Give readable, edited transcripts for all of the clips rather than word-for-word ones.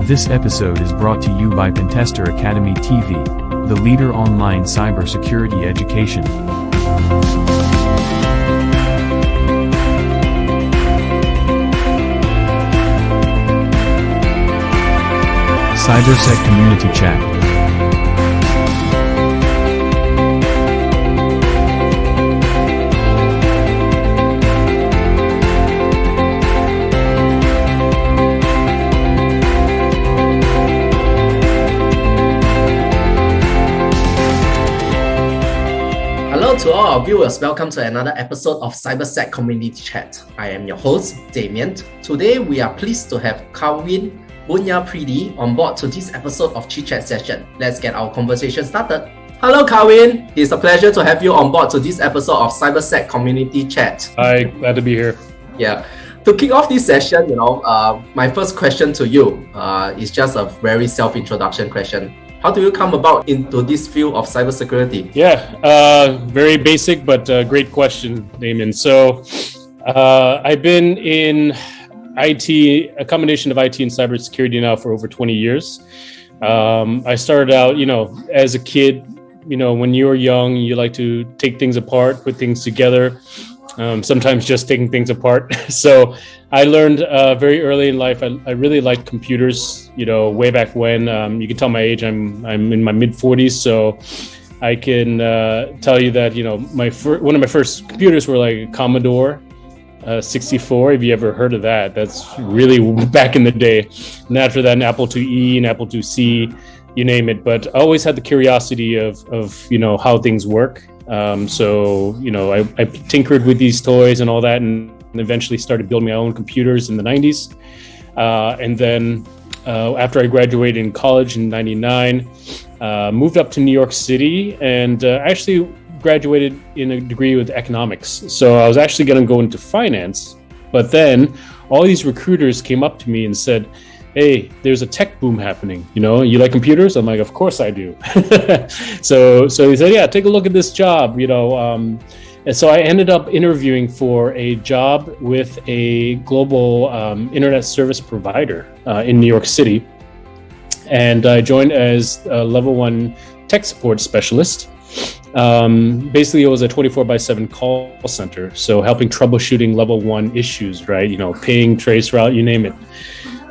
This episode is brought to you by Pentester Academy TV, the leader online cybersecurity education. Cybersec Community Chat. Hello to all our viewers, welcome to another episode of Cybersec Community Chat. I am your host, Damien. Today we are pleased to have Kawin Boonyapredee on board to this episode of Chit Chat session. Let's get our conversation started. Hello Kawin, it's a pleasure to have you on board to this episode of Cybersec Community Chat. Hi, glad to be here. Yeah. To kick off this session, my first question to you is just a very self-introduction question. How do you come about into this field of cybersecurity? Yeah, very basic, but great question, Damien. So I've been in IT, a combination of IT and cybersecurity now for over 20 years. I started out, as a kid, when you were young, you like to take things apart, put things together, sometimes just taking things apart. So I learned very early in life, I really liked computers, way back when. You can tell my age, I'm in my mid 40s. So I can tell you that, one of my first computers were like a Commodore 64. If you ever heard of that, that's really back in the day. And after that, an Apple IIe, an Apple IIc, you name it. But I always had the curiosity of how things work. So I tinkered with these toys and all that, and eventually started building my own computers in the 90s. And then after I graduated in college in 99, moved up to New York City and actually graduated in a degree with economics. So I was actually going to go into finance, but then all these recruiters came up to me and said, "Hey, there's a tech boom happening. You like computers?" I'm like, "Of course I do." So he said, "Yeah, take a look at this job." And so I ended up interviewing for a job with a global internet service provider in New York City, and I joined as a level 1 tech support specialist. Basically, it was a 24/7 call center, so helping troubleshooting level 1 issues, right? Ping, trace route, you name it.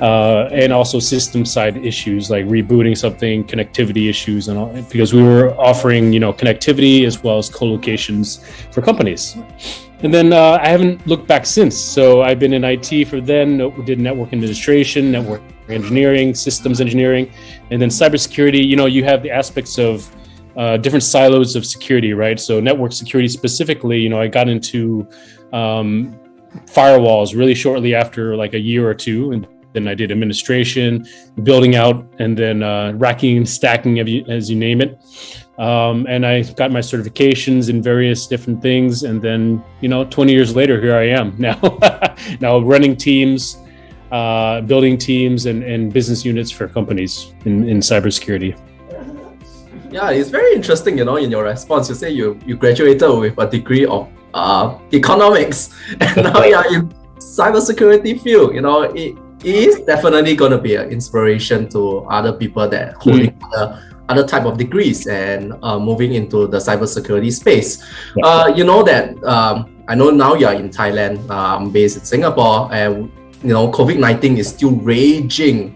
And also system side issues like rebooting something, connectivity issues, and all, because we were offering, connectivity as well as co-locations for companies. And then I haven't looked back since. So I've been in IT for then, did network administration, network engineering, systems engineering, and then cybersecurity. You have the aspects of different silos of security, right? So network security specifically, I got into firewalls really shortly after like a year or two, and then I did administration, building out, and then racking and stacking, as you name it. And I got my certifications in various different things. And then, 20 years later, here I am now running teams, building teams and business units for companies in cybersecurity. Yeah, it's very interesting, in your response, you say you graduated with a degree of economics, and now you're in cybersecurity field. It is definitely going to be an inspiration to other people that holding other type of degrees and moving into the cybersecurity space. I know now you're in Thailand, I'm based in Singapore, and COVID-19 is still raging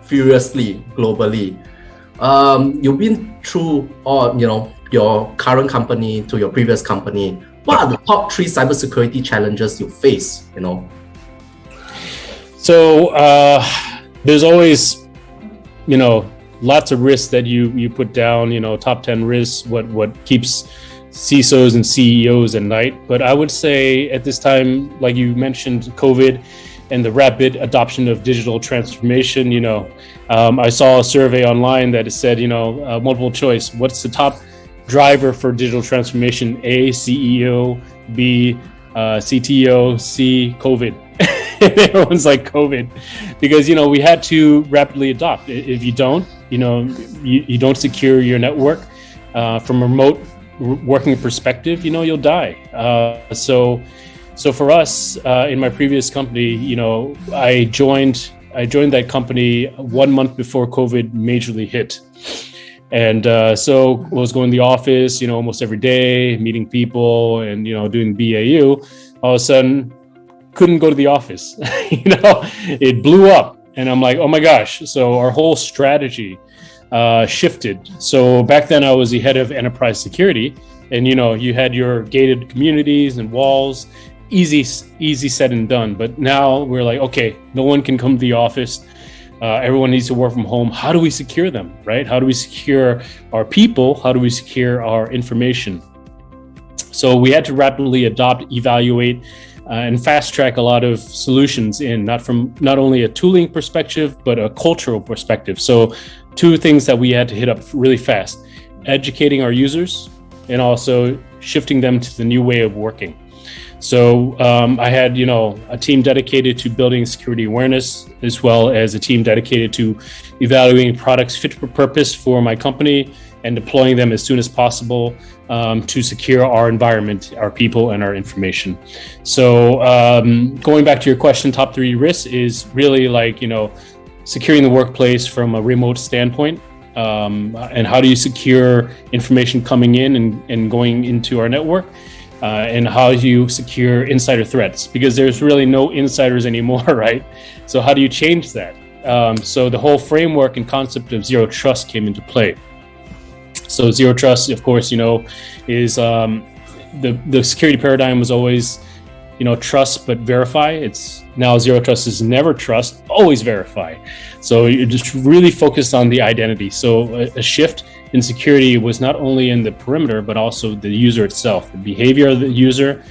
furiously globally. You've been through all, your current company to your previous company. What are the top 3 cybersecurity challenges you face? So there's always, lots of risks that you put down, top 10 risks, what keeps CISOs and CEOs at night. But I would say at this time, like you mentioned, COVID and the rapid adoption of digital transformation, I saw a survey online that said, multiple choice, what's the top driver for digital transformation? A, CEO, B, CTO, C, COVID. Everyone's like COVID, because we had to rapidly adopt. If you don't, you don't secure your network from a remote working perspective, you'll die. So for us in my previous company, I joined I joined that company 1 month before COVID majorly hit. And so I was going to the office, almost every day, meeting people and, doing BAU. All of a sudden, couldn't go to the office. It blew up. And I'm like, oh my gosh. So our whole strategy shifted. So back then I was the head of enterprise security. And, you had your gated communities and walls, easy said and done. But now we're like, okay, no one can come to the office. Everyone needs to work from home. How do we secure them, right? How do we secure our people? How do we secure our information? So we had to rapidly adopt, evaluate, and fast track a lot of solutions not only a tooling perspective, but a cultural perspective. So 2 things that we had to hit up really fast: educating our users and also shifting them to the new way of working. So I had, a team dedicated to building security awareness, as well as a team dedicated to evaluating products fit for purpose for my company and deploying them as soon as possible to secure our environment, our people, and our information. So going back to your question, top 3 risks is really securing the workplace from a remote standpoint. And how do you secure information coming in and going into our network? And how do you secure insider threats? Because there's really no insiders anymore, right? So how do you change that? So the whole framework and concept of zero trust came into play. So zero trust, of course, is the security paradigm was always, trust but verify. It's now zero trust is never trust, always verify. So you're just really focused on the identity. So a shift in security was not only in the perimeter, but also the user itself, the behavior of the user,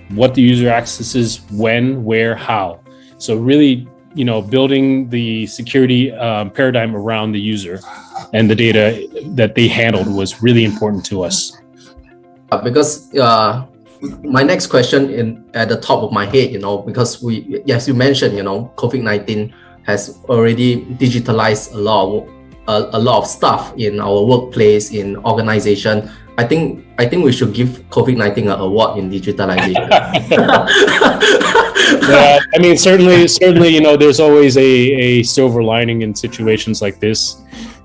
what the user accesses, when, where, how. So really, building the security paradigm around the user and the data that they handled was really important to us. Because my next question at the top of my head, because as you mentioned, COVID-19 has already digitalized a lot of stuff in our workplace, in organization. I think we should give COVID-19 an award in digitalization. Yeah, I mean, certainly, there's always a silver lining in situations like this.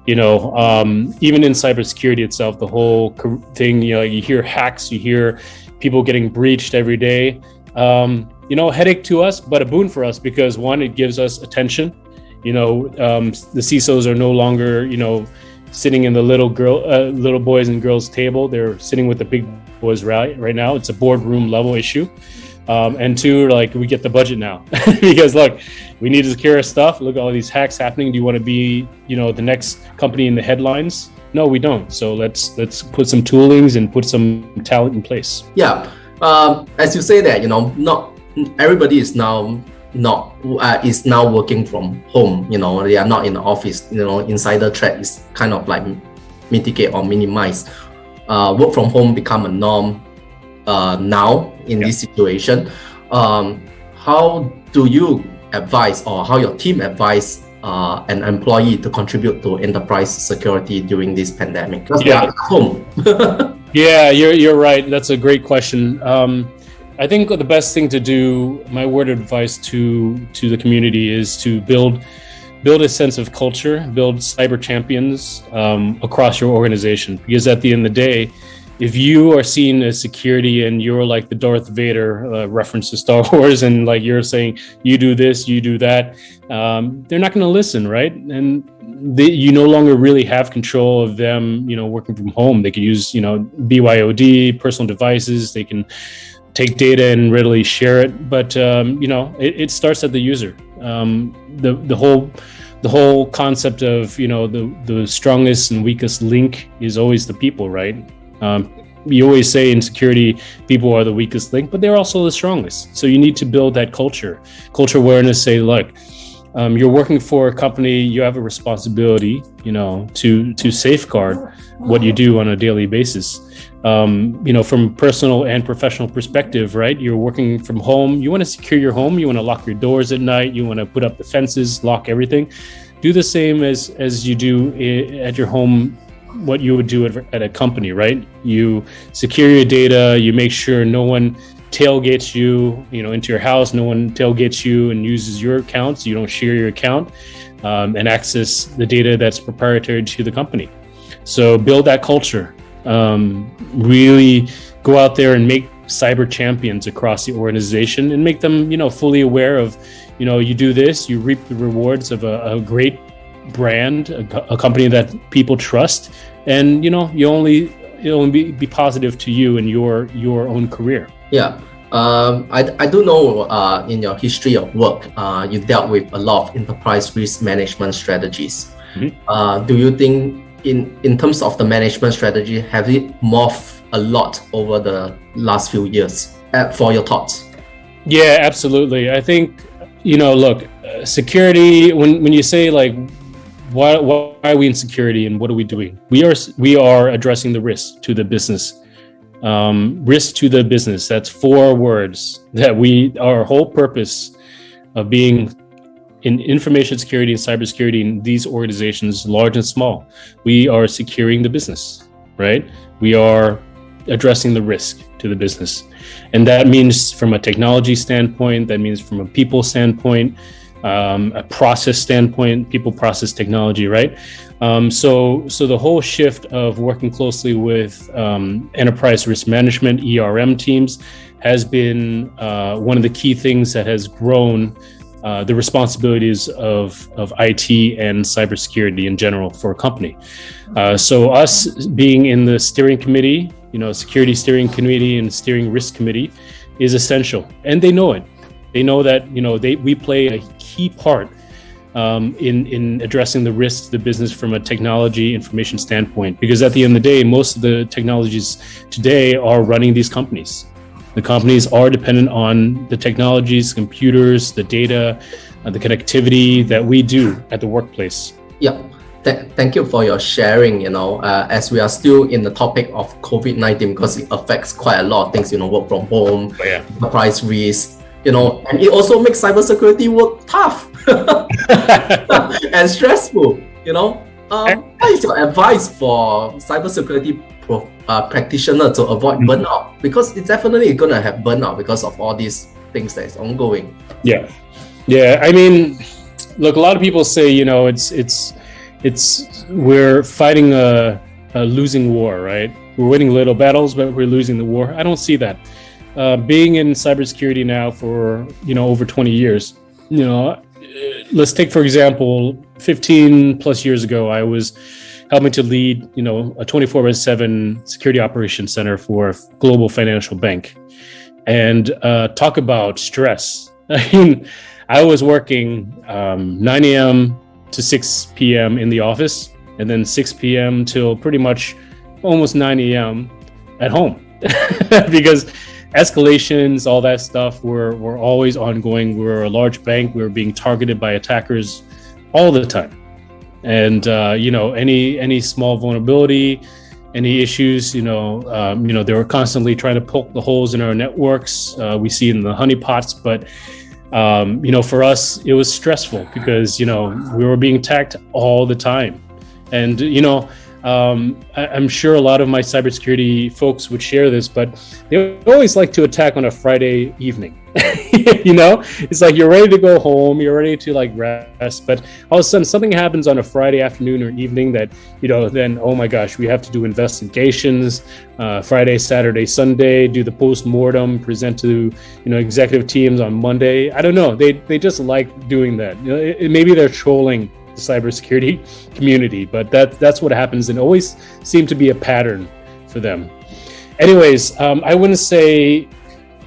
Even in cybersecurity itself, the whole thing, you hear hacks, you hear people getting breached every day. Headache to us, but a boon for us because 1, it gives us attention. The CISOs are no longer, sitting in the little boys and girls table. They're sitting with the big boys right now. It's a boardroom level issue. And 2, we get the budget now because look, we need to secure our stuff. Look at all these hacks happening. Do you want to be, the next company in the headlines? No, we don't. So let's put some toolings and put some talent in place. Yeah. As you say that, not everybody is now working from home. They are not in the office. Insider threat is kind of mitigate or minimize. Work from home become a norm now in this situation. How do you advise, or how your team advise an employee to contribute to enterprise security during this pandemic? Because they are at home. Yeah, you're right. That's a great question. I think the best thing to do, my word of advice to the community, is to build a sense of culture, build cyber champions across your organization. Because at the end of the day, if you are seen as security and you're like the Darth Vader reference to Star Wars, and you're saying you do this, you do that, they're not going to listen, right? And you no longer really have control of them, working from home. They can use, BYOD, personal devices. They can take data and readily share it. But, it starts at the user. The whole concept of, the strongest and weakest link is always the people, right? You always say in security, people are the weakest link, but they're also the strongest. So you need to build that culture awareness, say, look, you're working for a company, you have a responsibility, to safeguard what you do on a daily basis. From personal and professional perspective, right? You're working from home. You want to secure your home. You want to lock your doors at night. You want to put up the fences, lock everything. Do the same as you do at your home, what you would do at a company, right? You secure your data. You make sure no one tailgates you, into your house. No one tailgates you and uses your accounts. You don't share your account and access the data that's proprietary to the company. So build that culture. Really go out there and make cyber champions across the organization and make them, fully aware of, you do this, you reap the rewards of a great brand, a company that people trust, and it'll only be positive to you and your own career. Yeah. I do know in your history of work, you dealt with a lot of enterprise risk management strategies. Mm-hmm. Do you think in terms of the management strategy, have it morphed a lot over the last few years? For your thoughts. Yeah, absolutely. I think, look, security, when you say like, why are we in security and what are we doing? We are addressing the risk to the business. Risk to the business. That's 4 words that our whole purpose of being in information security and cybersecurity in these organizations, large and small, we are securing the business, right? We are addressing the risk to the business. And that means from a technology standpoint, that means from a people standpoint, a process standpoint, people, process, technology, right? So the whole shift of working closely with enterprise risk management, ERM teams, has been one of the key things that has grown the responsibilities of IT and cybersecurity in general for a company. So us being in the steering committee, security steering committee and steering risk committee is essential. And they know it. They know that, we play a key part in addressing the risks to the business from a technology information standpoint. Because at the end of the day, most of the technologies today are running these companies. The companies are dependent on the technologies, computers, the data, the connectivity that we do at the workplace. Yeah. Thank you for your sharing, as we are still in the topic of COVID-19, because it affects quite a lot of things, work from home, enterprise risk, and it also makes cybersecurity work tough and stressful, What is your advice for cybersecurity practitioner to avoid burnout? Because it's definitely going to have burnout because of all these things that is ongoing. Yeah. I mean, look, a lot of people say, we're fighting a losing war, right? We're winning little battles, but we're losing the war. I don't see that. Being in cybersecurity now for, over 20 years, let's take, for example, 15 plus years ago, I was helping to lead, a 24/7 security operations center for a global financial bank. And talk about stress. I mean, I was working 9 a.m. to 6 p.m. in the office, and then 6 p.m. till pretty much almost 9 a.m. at home. Because escalations, all that stuff were always ongoing. We were a large bank. We were being targeted by attackers all the time. And, any small vulnerability, any issues, they were constantly trying to poke the holes in our networks. We see it in the honeypots, but for us, it was stressful because, we were being attacked all the time. And, I'm sure a lot of my cybersecurity folks would share this, but they always like to attack on a Friday evening. It's like you're ready to go home, you're ready to rest, but all of a sudden something happens on a Friday afternoon or evening that, then, oh my gosh, we have to do investigations, Friday, Saturday, Sunday, do the post-mortem, present to, executive teams on Monday. I don't know. They just like doing that. Maybe they're trolling the cybersecurity community, but that's what happens, and always seemed to be a pattern for them. Anyways, I wouldn't say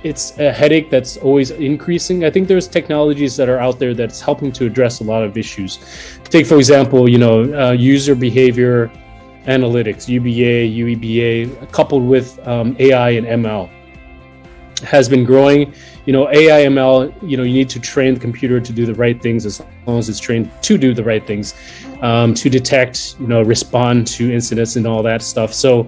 it's a headache that's always increasing. I think there's technologies that are out there that's helping to address a lot of issues. Take, for example, user behavior analytics, UBA, UEBA, coupled with AI and ML has been growing. AI, ML, you need to train the computer to do the right things as long as it's trained to do the right things, to detect, respond to incidents and all that stuff. So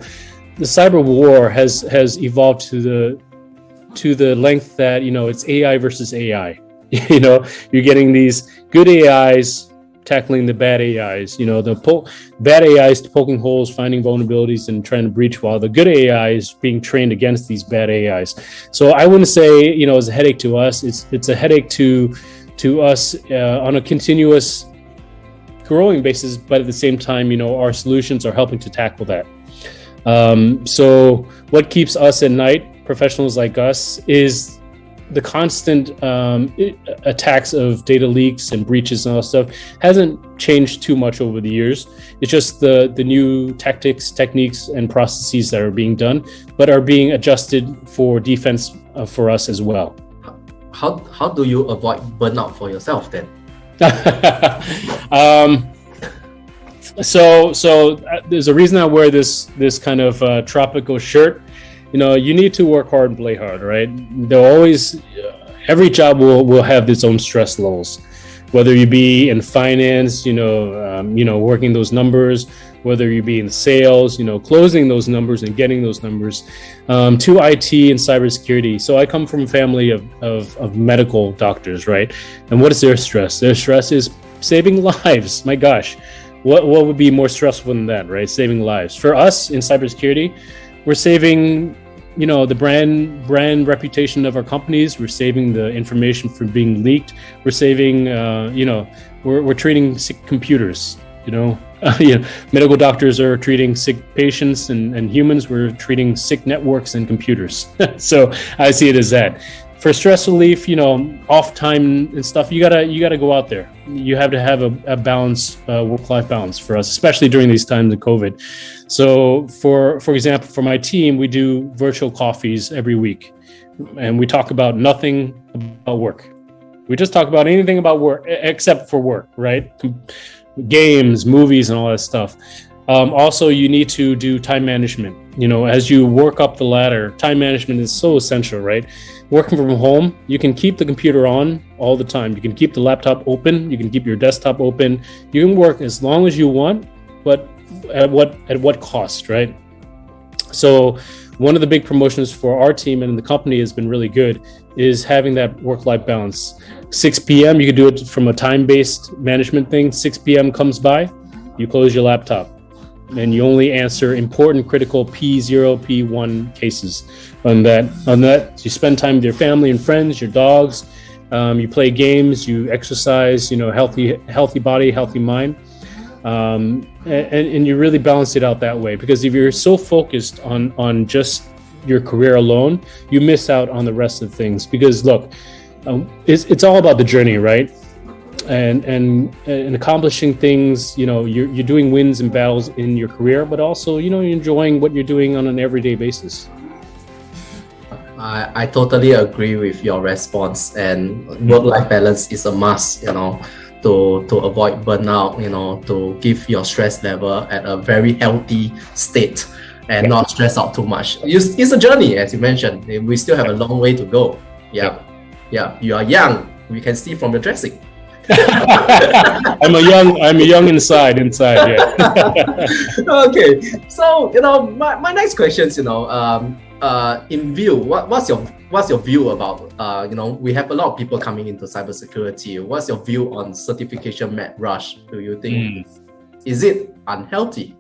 the cyber war has evolved to the length that, it's AI versus AI. You're getting these good AIs tackling the bad AIs, bad AIs poking holes, finding vulnerabilities and trying to breach, while the good AI is being trained against these bad AIs. So I wouldn't say, it's a headache to us. It's a headache to us on a continuous growing basis, but at the same time, our solutions are helping to tackle that. So what keeps us at night, professionals like us, is the constant attacks of data leaks and breaches and all that stuff hasn't changed too much over the years. It's just the new tactics, techniques, and processes that are being done, but are being adjusted for defense for us as well. How do you avoid burnout for yourself then? So there's a reason I wear this kind of tropical shirt. You need to work hard and play hard, right? There'll always, every job will have its own stress levels, whether you be in finance, working those numbers, whether you be in sales, closing those numbers and getting those numbers, to IT and cybersecurity. So I come from a family of medical doctors, right? And what is their stress? Their stress is saving lives. My gosh, what would be more stressful than that, right? Saving lives. For us in cybersecurity, we're saving, the brand reputation of our companies. We're saving the information from being leaked. We're saving, we're treating sick computers. Medical doctors are treating sick patients, and humans, we're treating sick networks and computers. So I see it as that. For stress relief, off time and stuff, you gotta go out there. You have to have a balanced work-life balance for us, especially during these times of COVID. So for example, for my team, we do virtual coffees every week, and we talk about nothing about work. We just talk about anything about work except for work, right? Games, movies, and all that stuff. Also, you need to do time management. As you work up the ladder, time management is so essential, right? Working from home, you can keep the computer on all the time. You can keep the laptop open. You can keep your desktop open. You can work as long as you want, but at what cost, right? So one of the big promotions for our team and the company has been really good is having that work-life balance. 6 p.m., you can do it from a time-based management thing. 6 p.m. comes by, you close your laptop, and you only answer important, critical P0, P1 cases. On that, you spend time with your family and friends, your dogs. You play games, you exercise. Healthy body, healthy mind, and you really balance it out that way. Because if you're so focused on just your career alone, you miss out on the rest of things. Because look, it's all about the journey, right? And accomplishing things, you're doing wins and battles in your career, but also, you're enjoying what you're doing on an everyday basis. I totally agree with your response, and work-life balance is a must, to avoid burnout, to give your stress level at a very healthy state and not stress out too much. It's a journey, as you mentioned. We still have a long way to go. Yeah, you are young. We can see from your dressing. I'm a young inside, yeah. Okay, so my next question is, in view, what's your view about we have a lot of people coming into cybersecurity. What's your view on certification mad rush? Do you think is it unhealthy?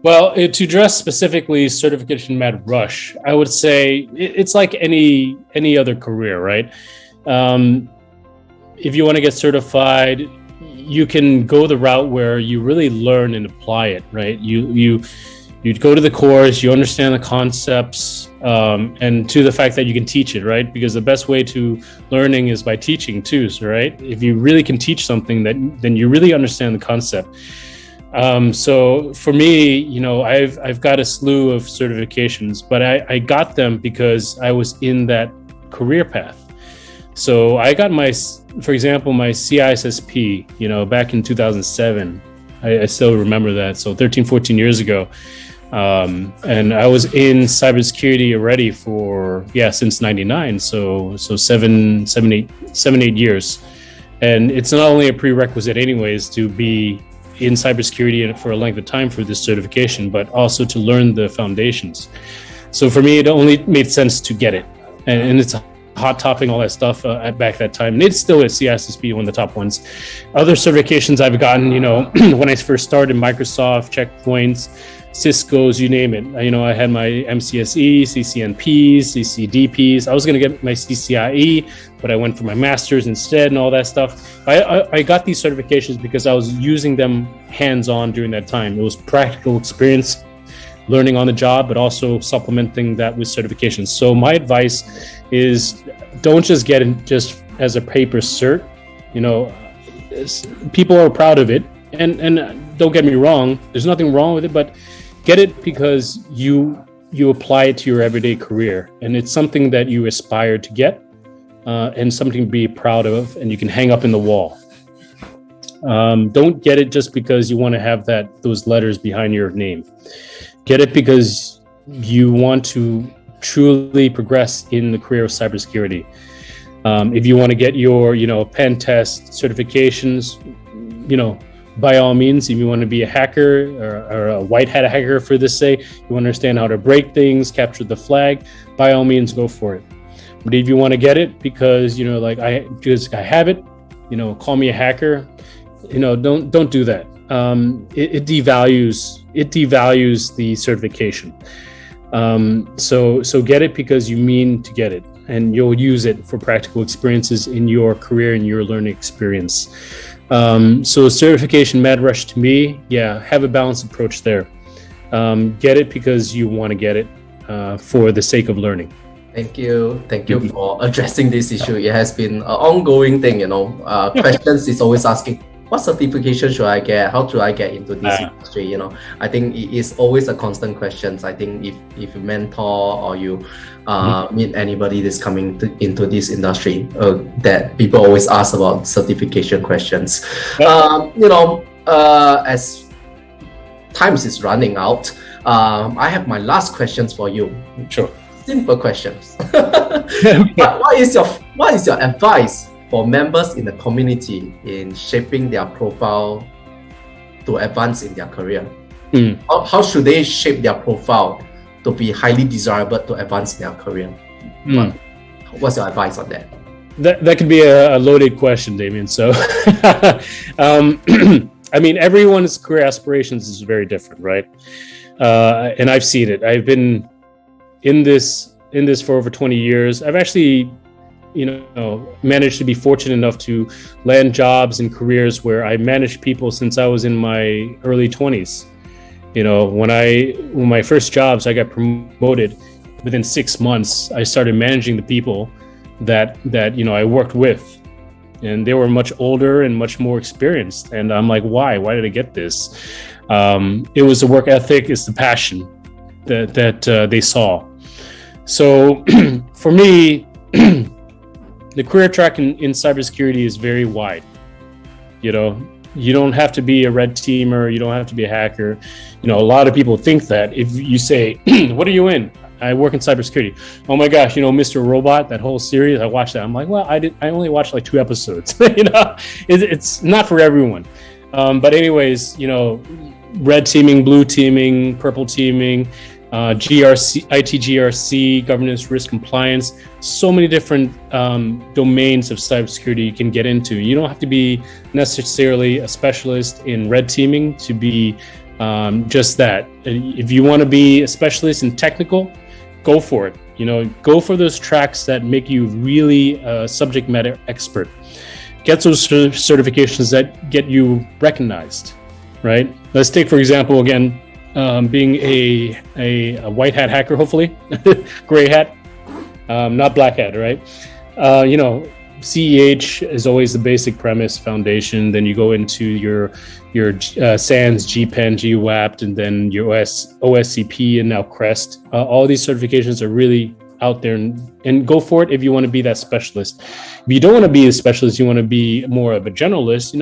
Well, to address specifically certification mad rush, I would say it's like any other career, right? If you want to get certified, you can go the route where you really learn and apply it, right? You go to the course, you understand the concepts, and to the fact that you can teach it, right? Because the best way to learning is by teaching too, so, right? If you really can teach something, then you really understand the concept. So for me, I've got a slew of certifications, but I got them because I was in that career path. So I got for example, my CISSP, back in 2007. I still remember that. So 13, 14 years ago. And I was in cybersecurity already since 99. So 8 years. And it's not only a prerequisite anyways to be in cybersecurity for a length of time for this certification, but also to learn the foundations. So for me, it only made sense to get it. And it's hot topic, all that stuff back that time. And it still is. CISSP, one of the top ones. Other certifications I've gotten, when I first started, Microsoft, checkpoints, Cisco's, you name it. I had my MCSE, CCNPs, CCDPs. I was going to get my CCIE, but I went for my master's instead and all that stuff. I got these certifications because I was using them hands-on during that time. It was practical experience, learning on the job, but also supplementing that with certifications. So my advice is don't just get it just as a paper cert. People are proud of it. And don't get me wrong, there's nothing wrong with it, but get it because you apply it to your everyday career, and it's something that you aspire to get, and something to be proud of, and you can hang up in the wall. Don't get it just because you want to have those letters behind your name. Get it because you want to truly progress in the career of cybersecurity. If you want to get your, pen test certifications, by all means. If you want to be a hacker or a white hat hacker, for this sake, you understand how to break things, capture the flag, by all means, go for it. But if you want to get it because, I have it, call me a hacker, don't do that. It devalues the certification. So get it because you mean to get it, and you'll use it for practical experiences in your career and your learning experience. So certification mad rush to me, have a balanced approach there. Get it because you want to get it for the sake of learning. Thank you for addressing this issue. It has been an ongoing thing, questions is always asking, what certification should I get? How do I get into this industry? I think it is always a constant question. I think if you mentor or you meet anybody that's coming into this industry, that people always ask about certification questions. As times is running out, I have my last questions for you. Sure. Simple questions. What is your advice for members in the community in shaping their profile to advance in their career? How should they shape their profile to be highly desirable to advance in their career? What's your advice on that? That could be a loaded question, Damien. So, everyone's career aspirations is very different, right? And I've seen it. I've been in this for over 20 years. I've actually managed to be fortunate enough to land jobs and careers where I managed people since I was in my early 20s. When my first jobs, I got promoted. Within 6 months, I started managing the people that I worked with, and they were much older and much more experienced. And I'm like, why did I get this? It was the work ethic, it's the passion that they saw. So for me, the career track in cybersecurity is very wide. You don't have to be a red teamer. You don't have to be a hacker. A lot of people think that if you say, what are you in? I work in cybersecurity. Oh my gosh, Mr. Robot, that whole series, I watched that. I'm like, well, I only watched like 2 episodes. It's not for everyone. But anyways, red teaming, blue teaming, purple teaming, GRC, IT GRC, governance, risk, compliance, so many different domains of cybersecurity you can get into. You don't have to be necessarily a specialist in red teaming to be just that. If you want to be a specialist in technical, go for it. Go for those tracks that make you really a subject matter expert. Get those certifications that get you recognized, right? Let's take, for example, again, being a white hat hacker, hopefully, gray hat, not black hat, right? CEH is always the basic premise foundation. Then you go into your SANS, GPEN, GWAPT, and then your OSCP, and now CREST. All these certifications are really out there, and go for it if you want to be that specialist. If you don't want to be a specialist, you want to be more of a generalist,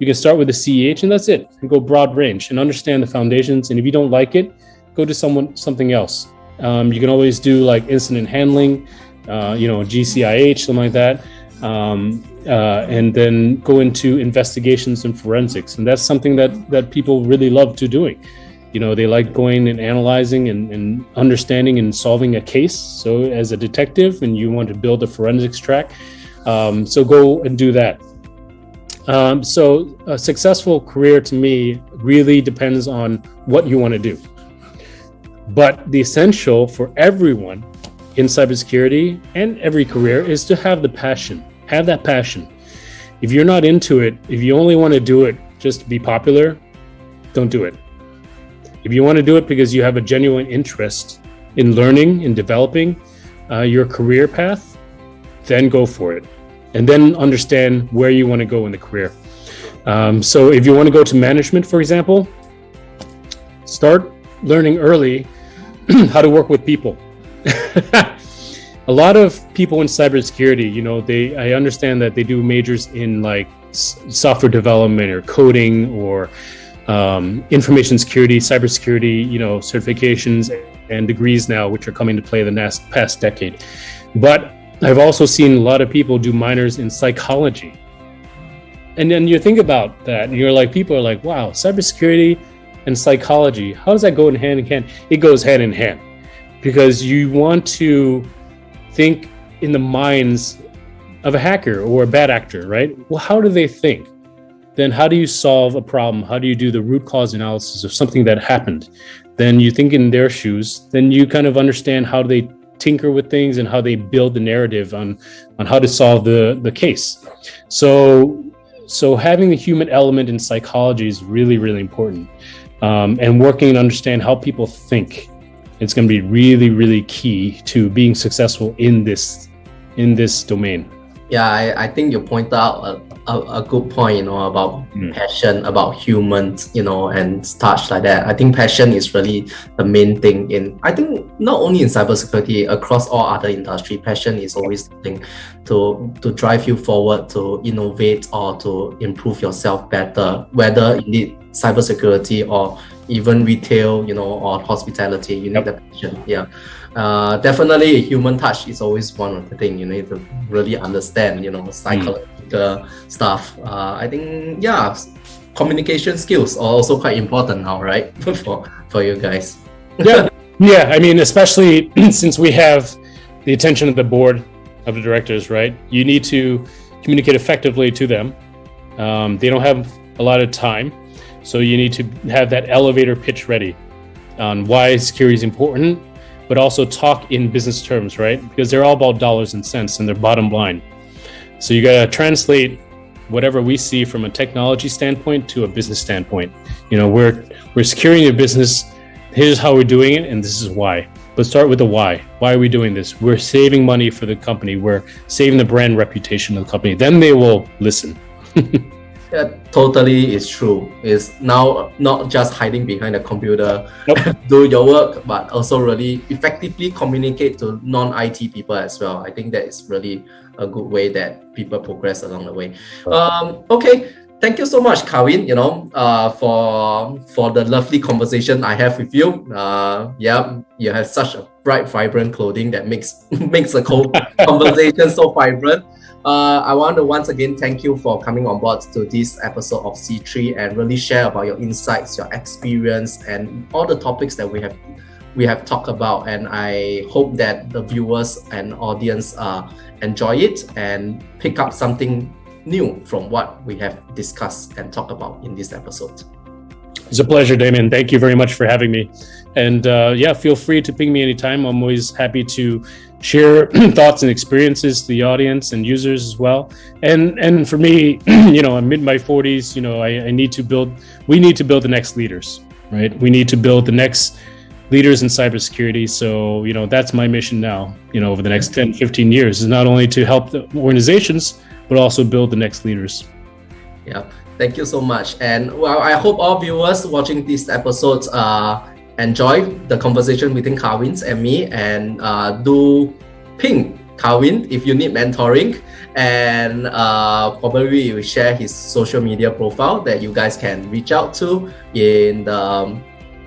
you can start with the CEH and that's it, and go broad range and understand the foundations. And if you don't like it, go to something else. You can always do like incident handling, GCIH, something like that. And then go into investigations and forensics. And that's something that people really love to doing. They like going and analyzing and understanding and solving a case. So as a detective and you want to build a forensics track, so go and do that. So a successful career to me really depends on what you want to do. But the essential for everyone in cybersecurity and every career is to have the passion. Have that passion. If you're not into it, if you only want to do it just to be popular, don't do it. If you want to do it because you have a genuine interest in learning and developing your career path, then go for it. And then understand where you want to go in the career. So if you want to go to management, for example, start learning early how to work with people. A lot of people in cybersecurity, I understand that they do majors in like software development or coding or information security, cybersecurity, certifications and degrees now, which are coming to play the past decade. But I've also seen a lot of people do minors in psychology. And then you think about that and you're like, people are like, wow, cybersecurity and psychology, how does that go hand in hand? It goes hand in hand because you want to think in the minds of a hacker or a bad actor, right? Well, how do they think? Then how do you solve a problem? How do you do the root cause analysis of something that happened? Then you think in their shoes, then you kind of understand how they tinker with things and how they build the narrative on how to solve the case. So having the human element in psychology is really, really important. And working and understand how people think. It's going to be really, really key to being successful in this domain. Yeah, I think you point out a good point, about passion, about humans, and such like that. I think passion is really the main thing I think not only in cybersecurity, across all other industry, passion is always the thing to drive you forward, to innovate or to improve yourself better, whether indeed cybersecurity or even retail, or hospitality, you need the passion. Yeah. Definitely human touch is always one of the things you need to really understand, psychological stuff. I think, communication skills are also quite important now, right? for you guys. Yeah. I mean, especially since we have the attention of the board of the directors, right? You need to communicate effectively to them. They don't have a lot of time. So you need to have that elevator pitch ready on why security is important, but also talk in business terms, right? Because they're all about dollars and cents and their bottom line. So you got to translate whatever we see from a technology standpoint to a business standpoint. We're securing your business. Here's how we're doing it, and this is why. But start with the why. Why are we doing this? We're saving money for the company. We're saving the brand reputation of the company. Then they will listen. Yeah, totally is true. It's now not just hiding behind a computer, do your work, but also really effectively communicate to non-IT people as well. I think that is really a good way that people progress along the way. Okay, thank you so much, Kawin, for the lovely conversation I have with you. You have such a bright, vibrant clothing that makes the whole conversation so vibrant. I want to once again thank you for coming on board to this episode of C3 and really share about your insights, your experience, and all the topics that we have talked about. And I hope that the viewers and audience enjoy it and pick up something new from what we have discussed and talked about in this episode. It's a pleasure, Damien. Thank you very much for having me. And feel free to ping me anytime. I'm always happy to share thoughts and experiences to the audience and users as well. And for me, I'm mid my 40s. We need to build the next leaders, right? We need to build the next leaders in cybersecurity. So, that's my mission now, over the next 10, 15 years is not only to help the organizations, but also build the next leaders. Yeah. Thank you so much. And I hope all viewers watching this episode enjoy the conversation between Kawin and me, and do ping Kawin if you need mentoring, and probably will share his social media profile that you guys can reach out to in the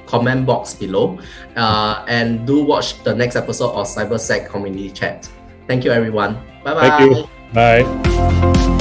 comment box below, and do watch the next episode of Cybersec Community Chat. Thank you, everyone. Bye-bye. Thank you. Bye.